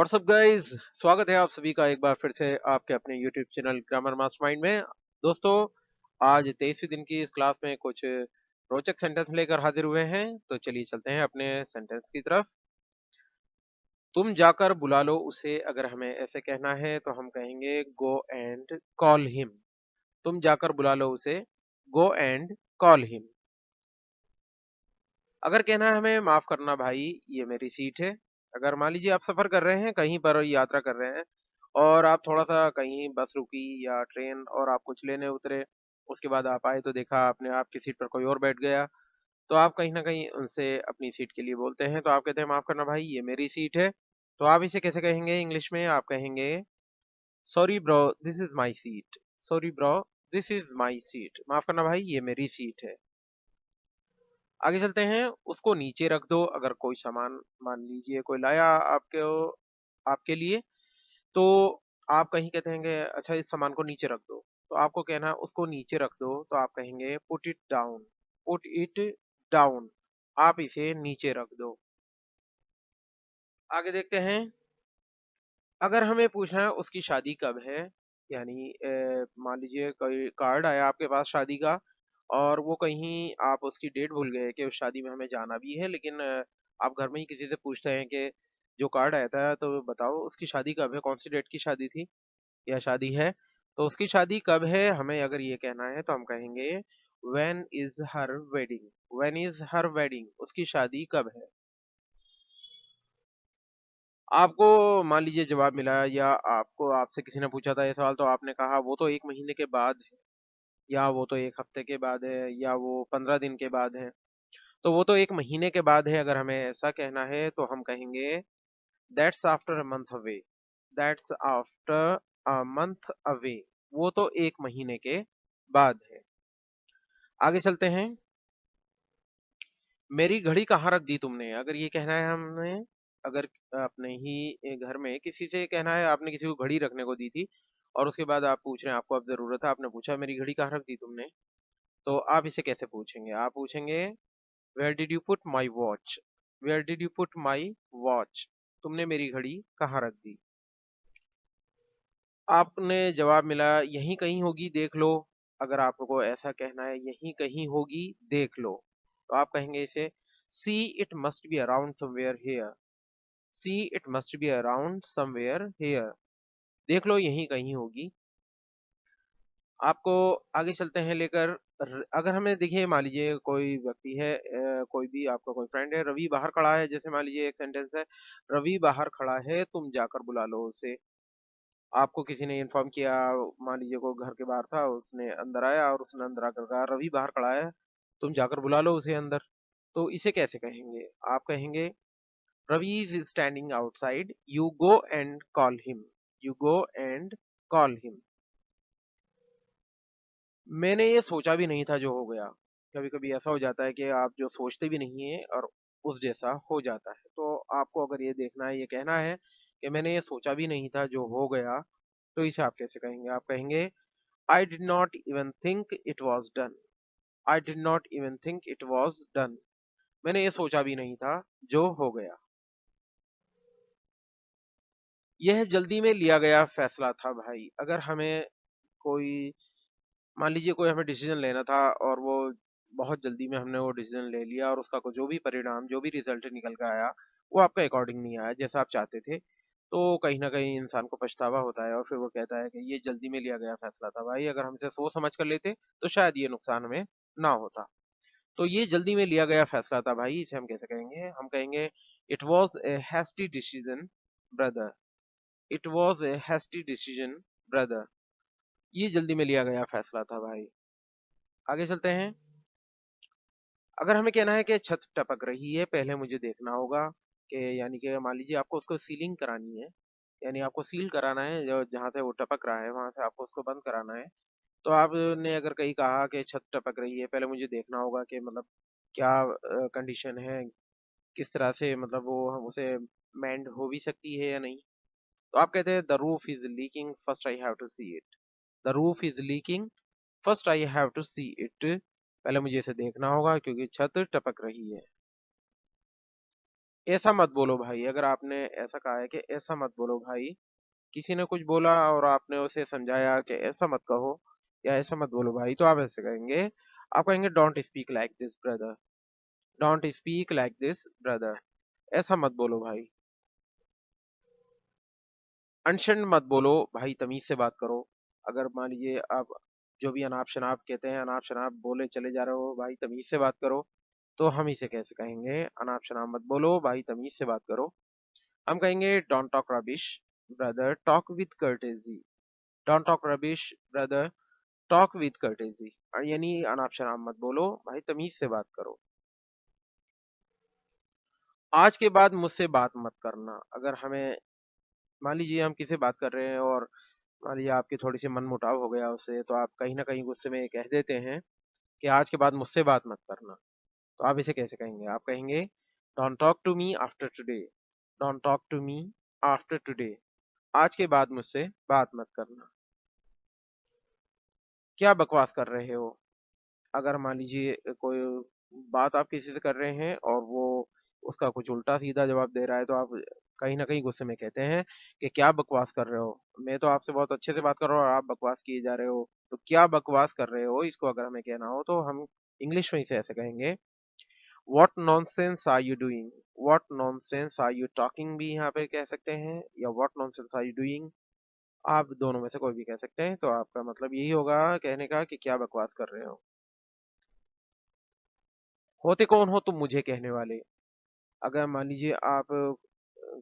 WhatsApp guys, स्वागत है आप सभी का एक बार फिर से आपके अपने यूट्यूब चैनल ग्रामर मास्टरमाइंड में। दोस्तों, आज 23वें दिन की इस क्लास में कुछ रोचक सेंटेंस लेकर हाजिर हुए हैं। तो चलिए चलते हैं अपने सेंटेंस की तरफ। तुम जाकर बुला लो उसे, अगर हमें ऐसे कहना है तो हम कहेंगे गो एंड कॉल हिम। तुम जाकर बुला लो उसे, गो एंड कॉल हिम। अगर कहना है हमें माफ करना भाई, ये मेरी सीट है। अगर मान लीजिए आप सफर कर रहे हैं, कहीं पर यात्रा कर रहे हैं और आप थोड़ा-सा कहीं बस रुकी या ट्रेन और आप कुछ लेने उतरे, उसके बाद आप आए तो देखा आपने आपकी सीट पर कोई और बैठ गया, तो आप कहीं न कहीं उनसे अपनी सीट के लिए बोलते हैं, तो आप कहते हैं माफ करना भाई, ये मेरी सीट है। तो आप इसे कैसे कहेंगे इंग्लिश में? आप कहेंगे sorry bro, this is my seat. Sorry bro, this is my seat. माफ करना भाई, ये मेरी सीट है। आगे चलते हैं, उसको नीचे रख दो। अगर कोई सामान मान लीजिए कोई लाया आपके लिए, तो आप कहीं कहते हैं अच्छा इस सामान को नीचे रख दो, तो आपको कहना है उसको नीचे रख दो, तो आप कहेंगे put it down. Put it down, आप इसे नीचे रख दो। आगे देखते हैं, अगर हमें पूछना है उसकी शादी कब है, यानी मान लीजिए कोई कार्ड आया आपके पास शादी का और वो कहीं आप उसकी डेट भूल गए कि उस शादी में हमें जाना भी है, लेकिन आप घर में ही किसी से पूछते हैं कि जो कार्ड आया था तो बताओ उसकी शादी कब है, कौन सी डेट की शादी थी या शादी है। तो उसकी शादी कब है हमें अगर ये कहना है तो हम कहेंगे when is her wedding. When is her wedding, उसकी शादी कब है। आपको मान लीजिए जवाब मिला या आपको आपसे किसी ने पूछा था ये सवाल, तो आपने कहा वो तो 1 महीने के बाद है, या वो तो 1 हफ्ते के बाद है, या वो 15 दिन के बाद है। तो वो तो 1 महीने के बाद है, अगर हमें ऐसा कहना है तो हम कहेंगे that's after a month away. That's after a month away, वो तो 1 महीने के बाद है। आगे चलते हैं, मेरी घड़ी कहाँ रख दी तुमने? अगर ये कहना है हमने, अगर अपने ही घर में किसी से कहना है, आपने किसी को घड़ी रखने को दी थी और उसके बाद आप पूछ रहे हैं आपको अब ज़रूरत है, आपने पूछा मेरी घड़ी कहाँ रख दी तुमने? तो आप इसे कैसे पूछेंगे? आप पूछेंगे where did you put my watch? Where did you put my watch? तुमने मेरी घड़ी कहाँ रख दी? आपने जवाब मिला यहीं कहीं होगी देख लो। अगर आपको ऐसा कहना है यहीं कहीं होगी देख लो, तो आप कहेंगे इसे see it must be around somewhere here. See it must be around somewhere here, देख लो यहीं कहीं होगी। आपको आगे चलते हैं लेकर, अगर हमें देखिए मान लीजिए कोई व्यक्ति है, कोई भी आपका कोई फ्रेंड है, रवि बाहर खड़ा है, जैसे मान लीजिए एक सेंटेंस है, रवि बाहर खड़ा है तुम जाकर बुला लो उसे। आपको किसी ने इन्फॉर्म किया, मान लीजिए कोई घर के बाहर था, उसने अंदर आया और उसने अंदर आकर कहा रवि बाहर खड़ा है तुम जाकर बुला लो उसे अंदर। तो इसे कैसे कहेंगे? आप कहेंगे Ravi is standing outside, you go and call him. You go and call him. मैंने ये सोचा भी नहीं था जो हो गया। कभी कभी ऐसा हो जाता है कि आप जो सोचते भी नहीं है और उस जैसा हो जाता है। तो आपको अगर ये देखना है, ये कहना है कि मैंने ये सोचा भी नहीं था जो हो गया, तो इसे आप कैसे कहेंगे? आप कहेंगे I did not even think it was done. I did not even think it was done. मैंने ये सोचा भी नहीं था जो हो गया। यह जल्दी में लिया गया फैसला था भाई। अगर हमें कोई मान लीजिए कोई हमें डिसीजन लेना था और वो बहुत जल्दी में हमने वो डिसीजन ले लिया और उसका जो भी परिणाम, जो भी रिजल्ट निकल कर आया, वो आपका अकॉर्डिंग नहीं आया जैसा आप चाहते थे। तो कहीं न कहीं इंसान को पछतावा होता है और फिर वो कहता है कि ये जल्दी में लिया गया फैसला था भाई, अगर हम इसे सोच समझ कर लेते तो शायद ये नुकसान हमें ना होता। तो ये जल्दी में लिया गया फैसला था भाई, इसे हम कैसे कहेंगे? हम कहेंगे it was A hasty decision brother. It was A hasty decision brother. ये जल्दी में लिया गया फैसला था भाई। आगे चलते हैं, अगर हमें कहना है कि छत टपक रही है, पहले मुझे देखना होगा कि, यानी कि मान लीजिए आपको उसको सीलिंग करानी है, यानी आपको सील कराना है, जो जहाँ से वो टपक रहा है वहां से आपको उसको बंद कराना है। तो आपने अगर कहीं कहा कि छत टपक रही है, पहले मुझे देखना होगा कि मतलब क्या कंडीशन है, किस तरह से मतलब वो हम उसे मेंड हो भी सकती है या नहीं। तो आप कहते हैं the roof is leaking, first I have to see it. The roof is leaking, first I have to see it. पहले मुझे इसे देखना होगा क्योंकि छत टपक रही है। ऐसा मत बोलो भाई। अगर आपने ऐसा कहा है कि ऐसा मत बोलो भाई, किसी ने कुछ बोला और आपने उसे समझाया कि ऐसा मत कहो या ऐसा मत बोलो भाई, तो आप ऐसे कहेंगे, आप कहेंगे don't speak like this brother, don't speak like this brother, ऐसा मत बोलो भाई। अनशन मत बोलो भाई, तमीज से बात करो। अगर मान लीजिए आप जो भी अनाप शनाप कहते हैं, अनाप शनाप बोले चले जा रहे हो भाई, तमीज से बात करो। तो हम इसे कैसे कहेंगे, अनाप शनाप मत बोलो भाई, तमीज से बात करो। हम कहेंगे don't talk rubbish brother, talk with courtesy, don't talk rubbish brother, talk with courtesy. यानी अनाप शनाप मत बोलो भाई, तमीज से बात करो। आज के बाद मुझसे बात मत करना। अगर हमें मान लीजिए हम किसी से बात कर रहे हैं और मान लीजिए आपकी थोड़ी सी मनमुटाव हो गया उससे, तो आप कहीं ना कहीं गुस्से में कह देते हैं कि आज के बाद मुझसे बात मत करना। तो आप इसे कैसे कहेंगे, आप कहेंगे don't talk to me after today, don't talk to me after today, आज के बाद मुझसे बात मत करना। क्या बकवास कर रहे हो। अगर मान लीजिए कोई बात आप किसी से कर रहे हैं और वो उसका कुछ उल्टा सीधा जवाब दे रहा है, तो आप कहीं ना कहीं गुस्से में कहते हैं कि क्या बकवास कर रहे हो, मैं तो आपसे बहुत अच्छे से बात कर रहा हूँ और आप बकवास किए जा रहे हो। तो क्या बकवास कर रहे हो, इसको अगर हमें कहना हो तो हम इंग्लिश में इसे ऐसे कहेंगे, what nonsense are you doing, what nonsense are you talking भी यहाँ पे कह सकते हैं, या what nonsense are you doing, आप दोनों में से कोई भी कह सकते हैं। तो आपका मतलब यही होगा कहने का कि क्या बकवास कर रहे हो। होते कौन हो तुम मुझे कहने वाले। अगर मान लीजिए आप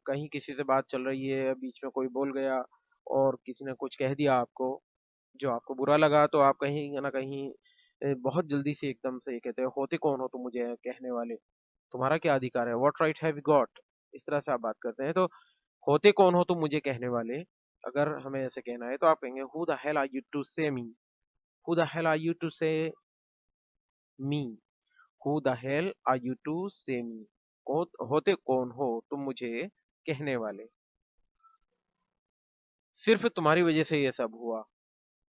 कहीं किसी से बात चल रही है, बीच में कोई बोल गया और किसी ने कुछ कह दिया आपको जो आपको बुरा लगा, तो आप कहीं ना कहीं बहुत जल्दी से एकदम से ये कहते हो, होते कौन हो तुम मुझे कहने वाले, तुम्हारा क्या अधिकार है, what right have you got. इस तरह से आप बात करते हैं। तो होते कौन हो तुम मुझे कहने वाले, अगर हमें ऐसे कहना है तो आप कहेंगे who the hell are you to say me, who the hell are you to say me, who the hell are you to say me, होते कौन हो तुम मुझे कहने वाले, सिर्फ तुम्हारी वजह से ये सब हुआ।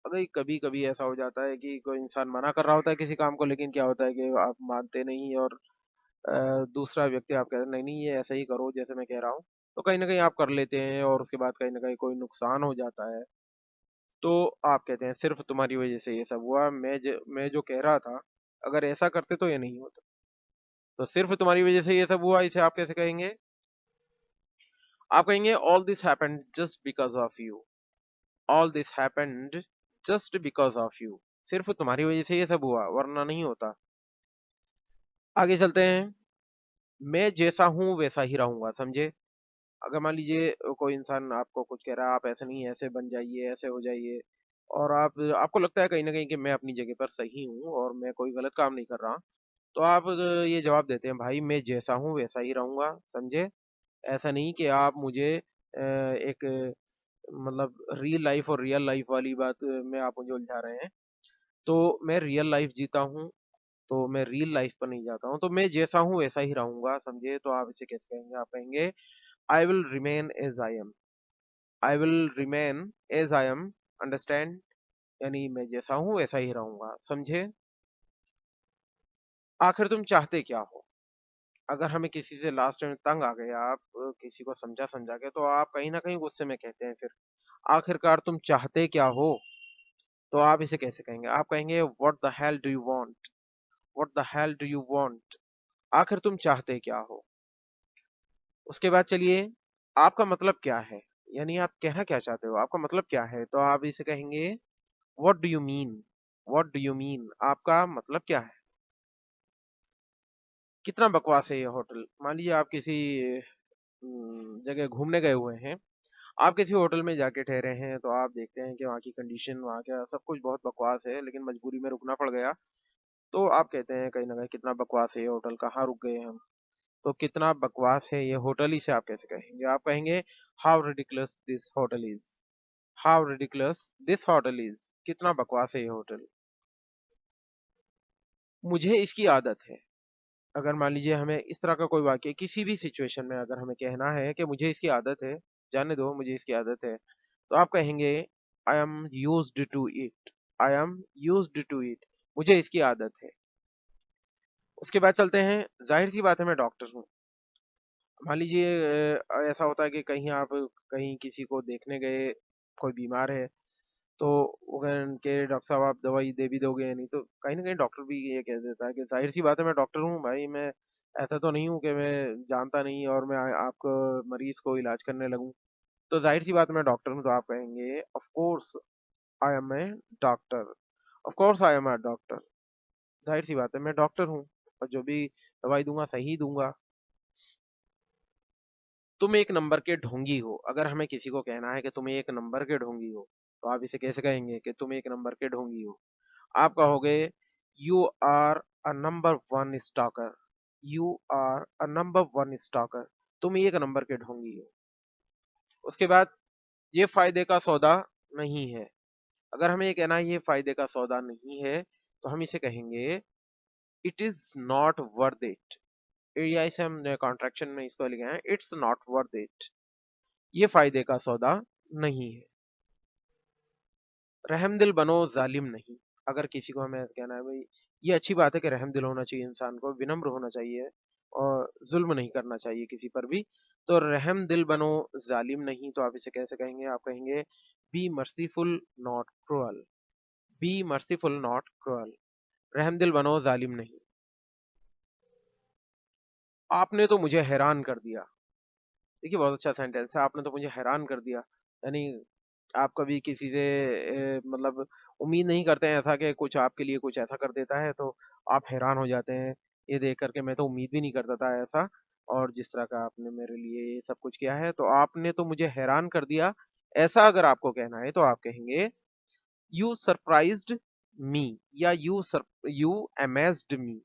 अगर कभी कभी ऐसा हो जाता है कि कोई इंसान मना कर रहा होता है किसी काम को, लेकिन क्या होता है कि आप मानते नहीं और दूसरा व्यक्ति आप कहते हैं नहीं नहीं ये ऐसा ही करो जैसे मैं कह रहा हूँ, तो कहीं ना कहीं आप कर लेते हैं और उसके बाद कहीं ना कहीं कोई नुकसान हो जाता है। तो आप कहते हैं सिर्फ तुम्हारी वजह से ये सब हुआ, मैं जो कह रहा था अगर ऐसा करते तो ये नहीं होता। तो सिर्फ तुम्हारी वजह से ये सब हुआ, इसे आप कैसे कहेंगे, आप कहेंगे all this happened just because of you, all this happened just because of you, सिर्फ तुम्हारी वजह से ये सब हुआ वरना नहीं होता। आगे चलते हैं, मैं जैसा हूं वैसा ही रहूंगा, समझे। अगर मान लीजिए कोई इंसान आपको कुछ कह रहा है, आप ऐसे नहीं ऐसे बन जाइए, ऐसे हो जाइए, और आपको लगता है कहीं ना कहीं कि मैं अपनी जगह पर सही हूँ और मैं कोई गलत काम नहीं कर रहा, तो आप ये जवाब देते हैं भाई मैं जैसा हूँ वैसा ही रहूंगा, समझे। ऐसा नहीं कि आप मुझे एक मतलब रियल लाइफ और रियल लाइफ वाली बात में आप मुझे उलझा रहे हैं। तो मैं रियल लाइफ जीता हूँ, तो मैं रियल लाइफ पर नहीं जाता हूँ, तो मैं जैसा हूँ वैसा ही रहूंगा, समझे। तो आप इसे कैसे कहेंगे, आप कहेंगे I will remain as I am, I will remain as I am, understand, यानी मैं जैसा हूँ वैसा ही रहूंगा, समझे। आखिर तुम चाहते क्या हो। अगर हमें किसी से लास्ट में तंग आ गए, आप किसी को समझा समझा के, तो आप कहीं ना कहीं गुस्से में कहते हैं फिर आखिरकार तुम चाहते क्या हो। तो आप इसे कैसे कहेंगे, आप कहेंगे what the hell do you want, what the hell do you want, आखिर तुम चाहते क्या हो। उसके बाद चलिए, आपका मतलब क्या है, यानी आप कहना क्या चाहते हो, आपका मतलब क्या है। तो आप इसे कहेंगे what do you mean, what do you mean, आपका मतलब क्या है। कितना बकवास है ये होटल। मान लीजिए आप किसी जगह घूमने गए हुए हैं, आप किसी होटल में जाके ठहरे हैं, तो आप देखते हैं कि वहाँ की कंडीशन, वहाँ का सब कुछ बहुत बकवास है, लेकिन मजबूरी में रुकना पड़ गया। तो आप कहते हैं कहीं ना कहीं कितना बकवास है ये होटल, कहाँ रुक गए हम। तो कितना बकवास है ये होटल, ही से आप कैसे कहेंगे, आप कहेंगे how ridiculous this hotel is, how ridiculous this hotel is, कितना बकवास है ये होटल। मुझे इसकी आदत है। अगर मान लीजिए हमें इस तरह का कोई वाक्य किसी भी सिचुएशन में अगर हमें कहना है कि मुझे इसकी आदत है, जाने दो मुझे इसकी आदत है, तो आप कहेंगे I am used to it, I am used to it, मुझे इसकी आदत है। उसके बाद चलते हैं, जाहिर सी बात है मैं डॉक्टर हूँ, मान लीजिए ऐसा होता है कि कहीं आप कहीं किसी को देखने गए, कोई बीमार है, तो वो कहें कि डॉक्टर साहब आप दवाई दे भी दोगे या नहीं, तो कहीं न कहीं डॉक्टर भी ये कह देता है कि ज़ाहिर-सी बात है मैं डॉक्टर हूँ भाई, मैं ऐसा तो नहीं हूँ कि मैं जानता नहीं और मैं आपको मरीज़ को इलाज करने लगूँ। तो ज़ाहिर-सी बात है मैं डॉक्टर हूँ, तो आप कहेंगे of course I am a doctor, of course I am a doctor. ज़ाहिर-सी बात है मैं डॉक्टर हूँ और जो भी दवाई दूँगा सही दूँगा। तुम एक नंबर के ढोंगी हो। अगर हमें किसी को कहना है कि तुम एक नंबर के ढोंगी हो, तो आप इसे कैसे कहेंगे कि तुम एक नंबर के ढोंगी हो? आप कहोगे you are a number 1 stalker, you are a number 1 stalker. तुम एक नंबर के ढोंगी हो। उसके बाद ये फ़ायदे का सौदा नहीं है। अगर हमें ये कहना है ये फ़ायदे का सौदा नहीं है, तो हम इसे कहेंगे it is not worth it. या इसे हमने कॉन्ट्रैक्शन में इसको लिखे हैं इट्स नॉट वर्थ इट। ये फ़ायदे का सौदा नहीं है। रहमदिल बनो ज़ालिम नहीं। अगर किसी को हमें कहना है भाई ये अच्छी बात है कि रहमदिल होना चाहिए इंसान को, विनम्र होना चाहिए और ज़ुल्म नहीं करना चाहिए किसी पर भी। तो रहमदिल बनो ज़ालिम नहीं, तो आप इसे कैसे कहेंगे? आप कहेंगे be merciful not cruel, be merciful not cruel. रहमदिल बनो ज़ालिम नहीं। आपने तो मुझे हैरान कर दिया। देखिए बहुत अच्छा सेंटेंस है, आपने तो मुझे हैरान कर दिया। यानी आप कभी किसी से मतलब उम्मीद नहीं करते हैं ऐसा कि कुछ आपके लिए कुछ ऐसा कर देता है, तो आप हैरान हो जाते हैं, ये देख कर के मैं तो उम्मीद भी नहीं करता था ऐसा, और जिस तरह का आपने मेरे लिए ये सब कुछ किया है, तो आपने तो मुझे हैरान कर दिया। ऐसा अगर आपको कहना है तो आप कहेंगे यू सरप्राइज्ड मी या यू अमेज्ड मी।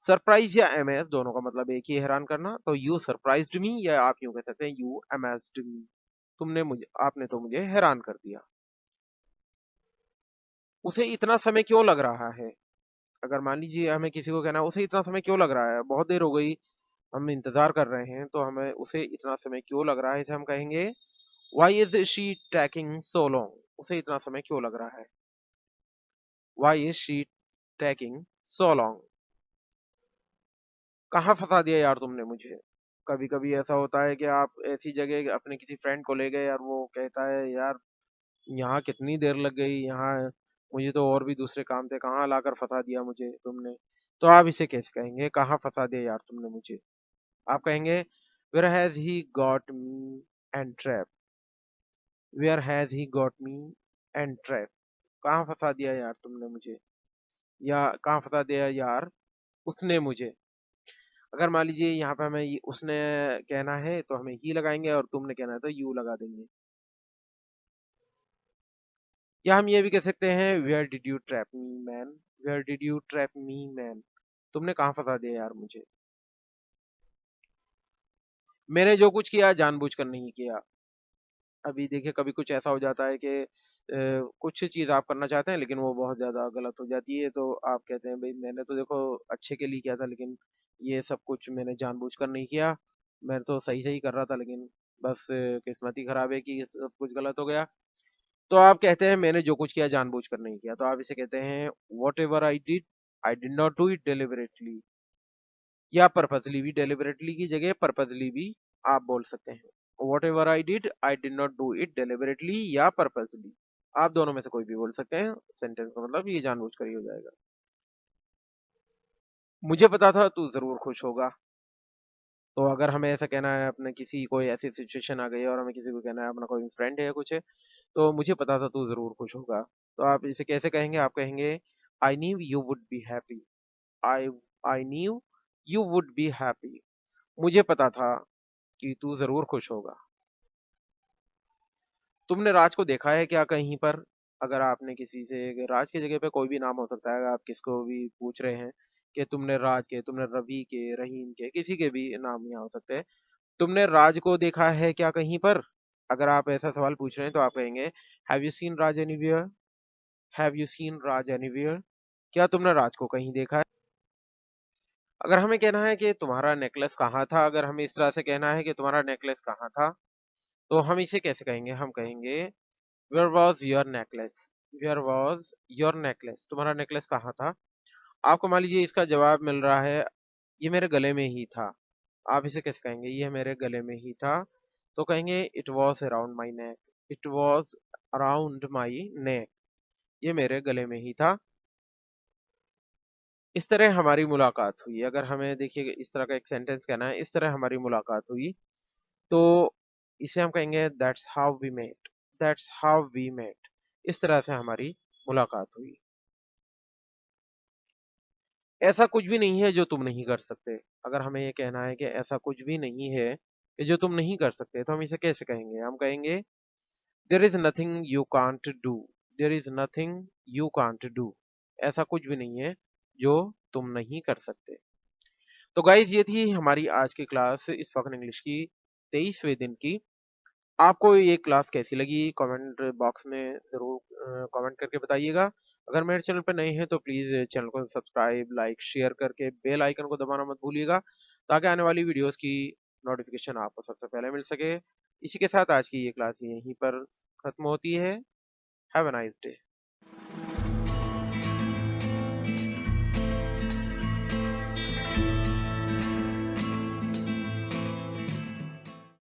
सरप्राइज या अमेज दोनों का मतलब एक ही है, हैरान करना। तो यू सरप्राइज्ड मी या आप यूँ कह सकते हैं यू अमेज्ड मी। आपने तो मुझे हैरान कर दिया। उसे इतना समय क्यों लग रहा है? अगर मान लीजिए हमें किसी को कहना है उसे इतना समय क्यों लग रहा है? बहुत देर हो गई, हम इंतज़ार कर रहे हैं, तो हमें उसे इतना समय क्यों लग रहा है? इसे हम कहेंगे why is she taking so long? उसे इतना समय क्यों लग रहा है? Why is she taking so long? कहाँ फँसा दिया यार तुमने मुझे? कभी-कभी ऐसा होता है कि आप ऐसी जगह अपने किसी फ्रेंड को ले गए और वो कहता है यार यहाँ कितनी देर लग गई, यहाँ मुझे तो और भी दूसरे काम थे, कहाँ लाकर फँसा दिया मुझे तुमने। तो आप इसे कैसे कहेंगे, कहाँ फँसा दिया यार तुमने मुझे? आप कहेंगे where has he got me and trap, where has he got me and trap. कहाँ फँसा दिया यार तुमने मुझे, या कहाँ फँसा दिया यार उसने मुझे। अगर मान लीजिए यहाँ पे हमें उसने कहना है तो हमें ही लगाएंगे और तुमने कहना है तो यू लगा देंगे। या हम ये भी कह सकते हैं where did you trap me man, where did you trap me man. तुमने कहाँ फंसा दिया यार मुझे। मैंने जो कुछ किया जानबूझकर नहीं किया। अभी देखिए कभी कुछ ऐसा हो जाता है कि कुछ चीज़ आप करना चाहते हैं लेकिन वो बहुत ज़्यादा गलत हो जाती है, तो आप कहते हैं भाई मैंने तो देखो अच्छे के लिए किया था, लेकिन ये सब कुछ मैंने जानबूझकर नहीं किया। मैं तो सही-सही कर रहा था, लेकिन बस किस्मत ही खराब है कि ये सब कुछ गलत हो गया। तो आप कहते हैं मैंने जो कुछ किया जानबूझकर नहीं किया। तो आप इसे कहते हैं whatever I did not do it deliberately, या पर्पसली भी। डेलिबरेटली की जगह पर्पसली भी आप बोल सकते हैं। Whatever I did not do it deliberately या पर्पसली। आप दोनों में से कोई भी बोल सकते हैं। सेंटेंस का मतलब ये जानबूझकर ही हो जाएगा। मुझे पता था तू ज़रूर खुश होगा। तो अगर हमें ऐसा कहना है, अपने किसी कोई ऐसी सिचुएशन आ गई है और हमें किसी को कहना है, अपना कोई फ्रेंड है या कुछ है, तो मुझे पता था तू ज़रूर खुश होगा। तो आप इसे कैसे कहेंगे? आप कहेंगे I knew you would be happy. I I knew you would be happy. मुझे पता था कि तू ज़रूर खुश होगा। तुमने राज को देखा है क्या कहीं पर? अगर आपने किसी से, राज की जगह पे कोई भी नाम हो सकता है, अगर आप किसको भी पूछ रहे हैं कि तुमने राज के, तुमने रवि के, रहीम के, किसी के भी नाम यहाँ हो सकते हैं। तुमने राज को देखा है क्या कहीं पर? अगर आप ऐसा सवाल पूछ रहे हैं तो आप कहेंगे have you seen Raj anywhere? Have you seen Raj anywhere? क्या तुमने राज को कहीं देखा है? अगर हमें कहना है कि तुम्हारा नेकलेस कहाँ था, अगर हमें इस तरह से कहना है कि तुम्हारा नेकलेस कहाँ था, तो हम इसे कैसे कहेंगे? हम कहेंगे where was your necklace, where was your necklace. तुम्हारा नेकलेस कहाँ था? आपको मान लीजिए इसका जवाब मिल रहा है ये मेरे गले में ही था। आप इसे कैसे कहेंगे? ये मेरे गले में ही था, तो कहेंगे it was around my neck. It was around my neck, ये मेरे गले में ही था। इस तरह हमारी मुलाकात हुई। अगर हमें देखिए इस तरह का एक सेंटेंस कहना है, इस तरह हमारी मुलाकात हुई, तो इसे हम कहेंगे that's how we met. That's how we met, इस तरह से हमारी मुलाकात हुई। ऐसा कुछ भी नहीं है जो तुम नहीं कर सकते। अगर हमें ये कहना है कि ऐसा कुछ भी नहीं है कि जो तुम नहीं कर सकते, तो हम इसे कैसे कहेंगे? हम कहेंगे there is nothing you can't do. There is nothing you can't do, ऐसा कुछ भी नहीं है जो तुम नहीं कर सकते। तो गाइज ये थी हमारी आज की क्लास स्पोकन इंग्लिश की 23वें दिन की। आपको ये क्लास कैसी लगी कमेंट बॉक्स में ज़रूर कमेंट करके बताइएगा। अगर मेरे चैनल पर नए हैं तो प्लीज़ चैनल को सब्सक्राइब, लाइक, शेयर करके बेल आइकन को दबाना मत भूलिएगा, ताकि आने वाली वीडियोस की नोटिफिकेशन आपको सबसे पहले मिल सके। इसी के साथ आज की ये क्लास यहीं पर खत्म होती है। Have a nice day.